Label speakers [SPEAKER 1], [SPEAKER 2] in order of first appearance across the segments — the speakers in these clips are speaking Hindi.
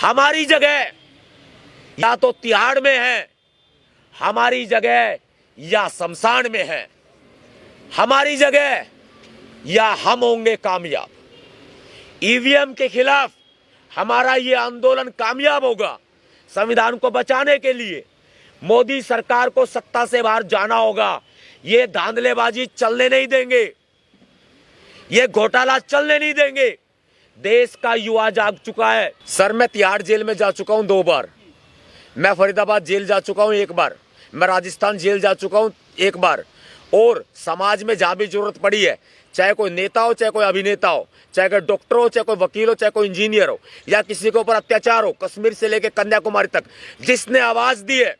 [SPEAKER 1] हमारी जगह या तो तिहाड़ में है, हमारी जगह या शमशान में है, हमारी जगह या हम होंगे कामयाब। ईवीएम के खिलाफ हमारा ये आंदोलन कामयाब होगा। संविधान को बचाने के लिए मोदी सरकार को सत्ता से बाहर जाना होगा। ये धांधलेबाजी चलने नहीं देंगे, ये घोटाला चलने नहीं देंगे। देश का युवा जाग चुका है। सर, मैं तिहाड़ जेल में जा चुका हूं 2 बार, मैं फरीदाबाद जेल जा चुका हूं 1 बार, मैं राजस्थान जेल जा चुका हूं 1 बार। और समाज में जहां भी जरूरत पड़ी है, चाहे कोई नेता हो, चाहे कोई अभिनेता हो, चाहे कोई डॉक्टर हो, चाहे कोई वकील हो, चाहे कोई इंजीनियर हो, या किसी के ऊपर अत्याचार हो, कश्मीर से लेकर कन्याकुमारी तक जिसने आवाज दी है,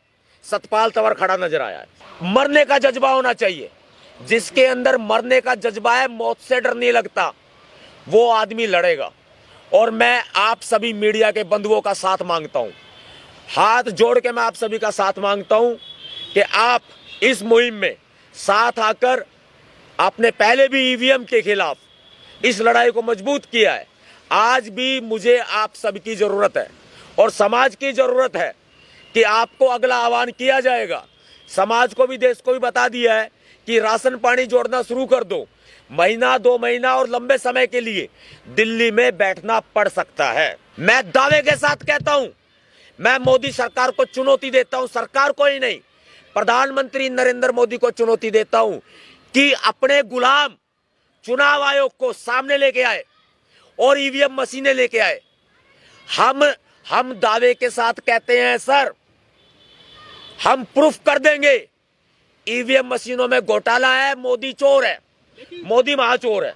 [SPEAKER 1] सतपाल तंवर खड़ा नजर आया है। मरने का जज्बा होना चाहिए। जिसके अंदर मरने का जज्बा है, मौत से डर नहीं लगता, वो आदमी लड़ेगा। और मैं आप सभी मीडिया के बंधुओं का साथ मांगता हूं, हाथ जोड़ के मैं आप सभी का साथ मांगता हूं कि आप इस मुहिम में साथ आकर, आपने पहले भी ईवीएम के खिलाफ इस लड़ाई को मजबूत किया है, आज भी मुझे आप सबकी जरूरत है और समाज की जरूरत है कि आपको अगला आह्वान किया जाएगा। समाज को भी, देश को भी बता दिया है कि राशन पानी जोड़ना शुरू कर दो। महीना 2 महीना और लंबे समय के लिए दिल्ली में बैठना पड़ सकता है। मैं दावे के साथ कहता हूं, मैं मोदी सरकार को चुनौती देता हूं, सरकार को ही नहीं, प्रधानमंत्री नरेंद्र मोदी को चुनौती देता हूं कि अपने गुलाम चुनाव आयोग को सामने लेके आए और ईवीएम मशीनें लेके आए। हम दावे के साथ कहते हैं सर, हम प्रूफ कर देंगे ईवीएम मशीनों में घोटाला है, मोदी चोर है, मोदी महाचोर है।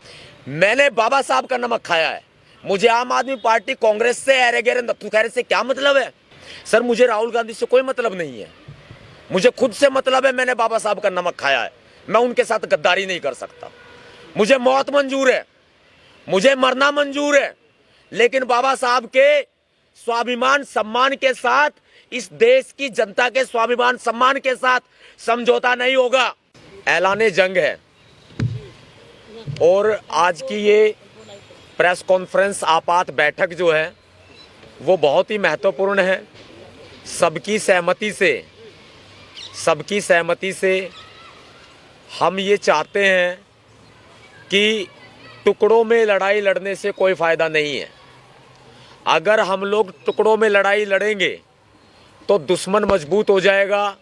[SPEAKER 1] मैंने बाबा साहब का नमक खाया है। मुझे आम आदमी पार्टी, कांग्रेस से, अरे गहरे नत्थू खैरे से क्या मतलब है? सर, मुझे राहुल गांधी से कोई मतलब नहीं है, मुझे खुद से मतलब है। मैंने बाबा साहब का नमक खाया है, मैं उनके साथ गद्दारी नहीं कर सकता। मुझे मौत मंजूर है, मुझे मरना मंजूर है, लेकिन बाबा साहब के स्वाभिमान सम्मान के साथ, इस देश की जनता के स्वाभिमान सम्मान के साथ समझौता नहीं होगा। ऐलाने जंग है और आज की ये प्रेस कॉन्फ्रेंस, आपात बैठक जो है वो बहुत ही महत्वपूर्ण है। सबकी सहमति से हम ये चाहते हैं कि टुकड़ों में लड़ाई लड़ने से कोई फायदा नहीं है। अगर हम लोग टुकड़ों में लड़ाई लड़ेंगे तो दुश्मन मजबूत हो जाएगा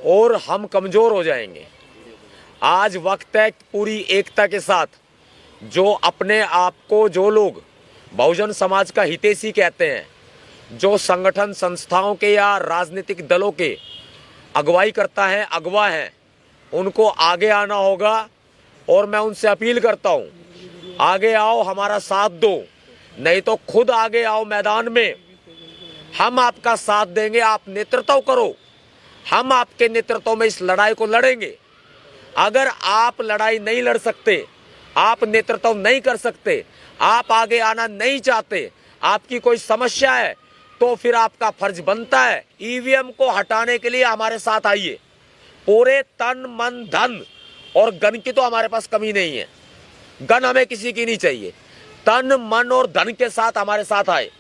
[SPEAKER 1] और हम कमजोर हो जाएंगे। आज वक्त है पूरी एकता के साथ, जो अपने आप को, जो लोग बहुजन समाज का हितैषी कहते हैं, जो संगठन संस्थाओं के या राजनीतिक दलों के अगुवाई करता है, अगवा है, उनको आगे आना होगा। और मैं उनसे अपील करता हूं, आगे आओ, हमारा साथ दो, नहीं तो खुद आगे आओ मैदान में, हम आपका साथ देंगे। आप नेतृत्व करो, हम आपके नेतृत्व में इस लड़ाई को लड़ेंगे। अगर आप लड़ाई नहीं लड़ सकते, आप नेतृत्व नहीं कर सकते, आप आगे आना नहीं चाहते, आपकी कोई समस्या है, तो फिर आपका फर्ज बनता है ईवीएम को हटाने के लिए हमारे साथ आइए। पूरे तन मन धन, और गन की तो हमारे पास कमी नहीं है, गन हमें किसी की नहीं चाहिए। तन मन और धन के साथ हमारे साथ आए।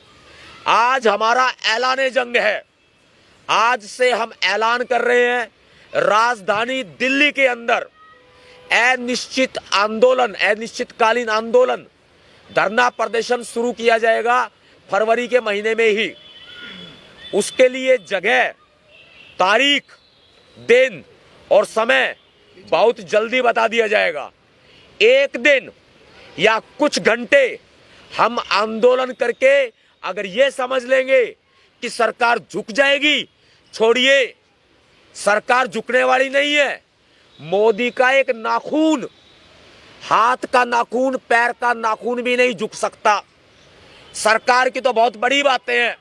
[SPEAKER 1] आज हमारा ऐलाने जंग है। आज से हम ऐलान कर रहे हैं, राजधानी दिल्ली के अंदर अनिश्चितकालीन आंदोलन, धरना प्रदर्शन शुरू किया जाएगा फरवरी के महीने में ही। उसके लिए जगह, तारीख, दिन और समय बहुत जल्दी बता दिया जाएगा। एक दिन या कुछ घंटे हम आंदोलन करके अगर ये समझ लेंगे कि सरकार झुक जाएगी, छोड़िए, सरकार झुकने वाली नहीं है। मोदी का एक नाखून, हाथ का नाखून, पैर का नाखून भी नहीं झुक सकता। सरकार की तो बहुत बड़ी बातें हैं।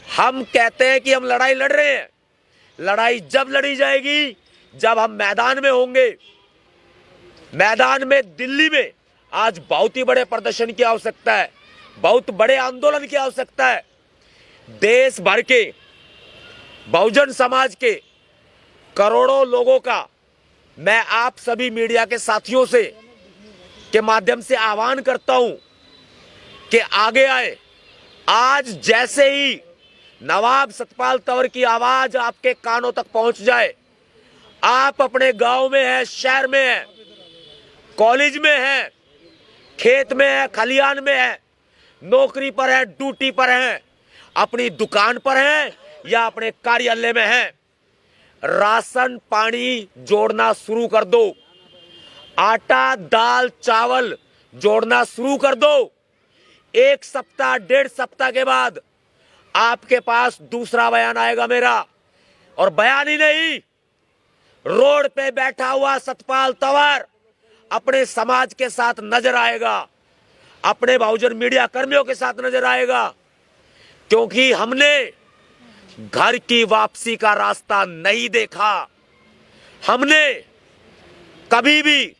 [SPEAKER 1] हम कहते हैं कि हम लड़ाई लड़ रहे हैं। लड़ाई जब लड़ी जाएगी जब हम मैदान में होंगे। मैदान में, दिल्ली में आज बहुत ही बड़े प्रदर्शन की आवश्यकता है, बहुत बड़े आंदोलन की आवश्यकता है। देश भर के बहुजन समाज के करोड़ों लोगों का मैं आप सभी मीडिया के साथियों से के माध्यम से आह्वान करता हूं कि आगे आए आज जैसे ही नवाब सतपाल तंवर की आवाज आपके कानों तक पहुंच जाए, आप अपने गांव में हैं, शहर में हैं, कॉलेज में हैं, खेत में हैं, खलियान में हैं, नौकरी पर हैं, ड्यूटी पर हैं, अपनी दुकान पर हैं या अपने कार्यालय में हैं, राशन पानी जोड़ना शुरू कर दो। आटा दाल चावल जोड़ना शुरू कर दो। 1 सप्ताह 1.5 सप्ताह के बाद आपके पास दूसरा बयान आएगा मेरा, और बयान ही नहीं, रोड पे बैठा हुआ सतपाल तंवर अपने समाज के साथ नजर आएगा, अपने बहुजन मीडिया कर्मियों के साथ नजर आएगा, क्योंकि हमने घर की वापसी का रास्ता नहीं देखा। हमने कभी भी,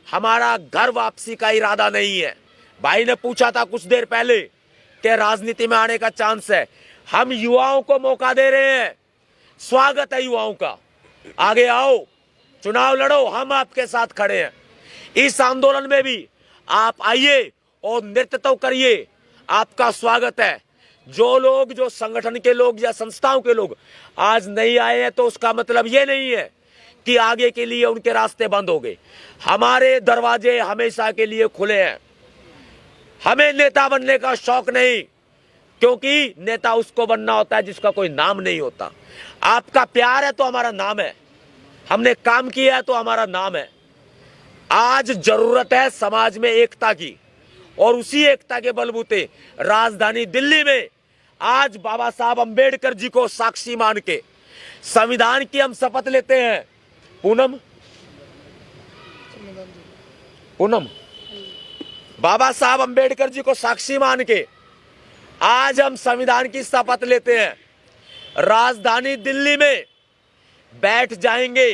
[SPEAKER 1] हमारा घर वापसी का इरादा नहीं है। भाई ने पूछा था कुछ देर पहले कि राजनीति में आने का चांस है। हम युवाओं को मौका दे रहे हैं, स्वागत है युवाओं का, आगे आओ, चुनाव लड़ो, हम आपके साथ खड़े हैं। इस आंदोलन में भी आप आइए और नेतृत्व करिए, आपका स्वागत है। जो लोग, जो संगठन के लोग या संस्थाओं के लोग आज नहीं आए हैं, तो उसका मतलब ये नहीं है कि आगे के लिए उनके रास्ते बंद हो गए। हमारे दरवाजे हमेशा के लिए खुले हैं। हमें नेता बनने का शौक नहीं, क्योंकि नेता उसको बनना होता है जिसका कोई नाम नहीं होता। आपका प्यार है तो हमारा नाम है, हमने काम किया है तो हमारा नाम है। आज जरूरत है समाज में एकता की, और उसी एकता के बलबूते राजधानी दिल्ली में आज बाबा साहब अंबेडकर जी को साक्षी मान के संविधान की हम शपथ लेते हैं। पूनम, बाबा साहब अंबेडकर जी को साक्षी मान के आज हम संविधान की शपथ लेते हैं। राजधानी दिल्ली में बैठ जाएंगे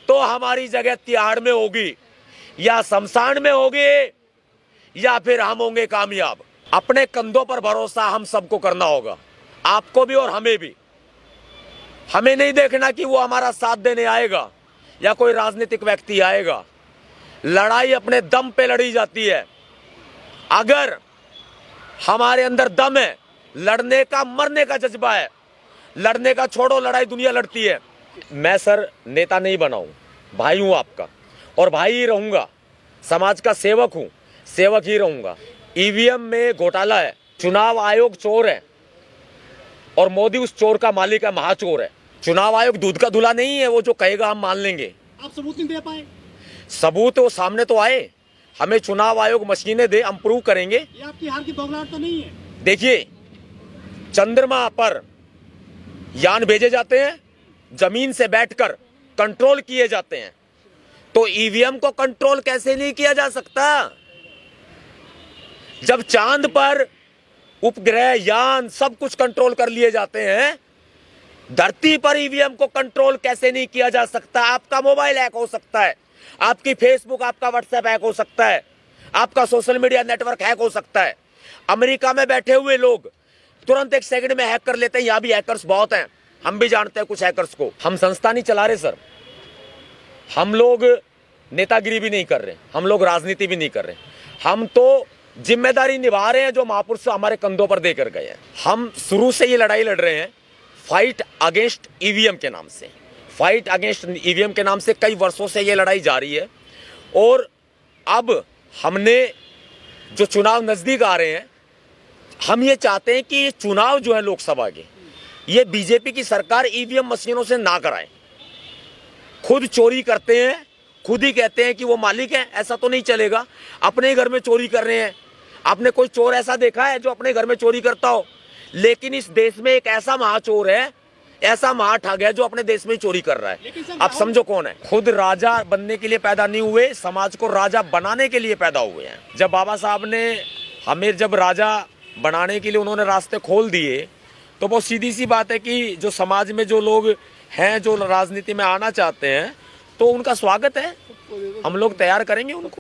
[SPEAKER 1] तो हमारी जगह तिहाड़ में होगी या शमशान में होगी, या फिर हम होंगे कामयाब। अपने कंधों पर भरोसा हम सबको करना होगा, आपको भी और हमें भी। हमें नहीं देखना कि वो हमारा साथ देने आएगा या कोई राजनीतिक व्यक्ति आएगा। लड़ाई अपने दम पे लड़ी जाती है। अगर हमारे अंदर दम है, लड़ने का, मरने का जज्बा है, लड़ने का छोड़ो, लड़ाई दुनिया लड़ती है। मैं सर नेता नहीं बना हूं, भाई हूं आपका, और भाई ही रहूंगा। समाज का सेवक हूं, सेवक ही रहूंगा। ईवीएम में घोटाला है, चुनाव आयोग चोर है, और मोदी उस चोर का मालिक है, महाचोर है। चुनाव आयोग दूध का धुला नहीं है, वो जो कहेगा हम मान लेंगे।
[SPEAKER 2] आप सबूत नहीं दे पाए?
[SPEAKER 1] सबूत वो सामने तो आए, हमें चुनाव आयोग मशीनें दे, हम प्रूव करेंगे।
[SPEAKER 2] ये आपकी हार की बौखलाहट तो नहीं है?
[SPEAKER 1] देखिए, चंद्रमा पर यान भेजे जाते हैं, जमीन से बैठकर कंट्रोल किए जाते हैं, तो ईवीएम को कंट्रोल कैसे नहीं किया जा सकता? जब चांद पर उपग्रह, यान, सब कुछ कंट्रोल कर लिए जाते हैं, धरती पर ईवीएम को कंट्रोल कैसे नहीं किया जा सकता? आपका मोबाइल हैक हो सकता है, आपकी फेसबुक, आपका व्हाट्सएप हैक हो सकता है, आपका सोशल मीडिया नेटवर्क हैक हो सकता है। अमेरिका में बैठे हुए लोग तुरंत 1 सेकंड में हैक कर लेते हैं। यहां भी हैकर्स बहुत हैं, हम भी जानते हैं कुछ हैकर्स को। हम संस्था नहीं चला रहे सर, हम लोग नेतागिरी भी नहीं कर रहे, हम लोग राजनीति भी नहीं कर रहे। हम तो जिम्मेदारी निभा रहे हैं जो महापुरुष हमारे कंधों पर देकर गए हैं। हम शुरू से ये लड़ाई लड़ रहे हैं, फाइट अगेंस्ट ईवीएम के नाम से। फाइट अगेंस्ट ईवीएम के नाम से कई वर्षों से ये लड़ाई जारी है, और अब हमने जो चुनाव नजदीक आ रहे हैं, हम ये चाहते हैं कि ये चुनाव जो है लोकसभा के, ये बीजेपी की सरकार ईवीएम मशीनों से ना कराए। खुद चोरी करते हैं, खुद ही कहते हैं कि वो मालिक है, ऐसा तो नहीं चलेगा। अपने घर में चोरी कर रहे हैं। आपने कोई चोर ऐसा देखा है जो अपने घर में चोरी करता हो? लेकिन इस देश में एक ऐसा महाचोर है, ऐसा महाठग है जो अपने देश में चोरी कर रहा है। आप समझो कौन है? खुद राजा बनने के लिए पैदा नहीं हुए, समाज को राजा बनाने के लिए पैदा हुए हैं। जब बाबा साहब ने हमें जब राजा बनाने के लिए उन्होंने रास्ते खोल दिए, तो बहुत सीधी सी बात है कि जो समाज में जो लोग हैं, जो राजनीति में आना चाहते हैं, तो उनका स्वागत है, हम लोग तैयार करेंगे उनको।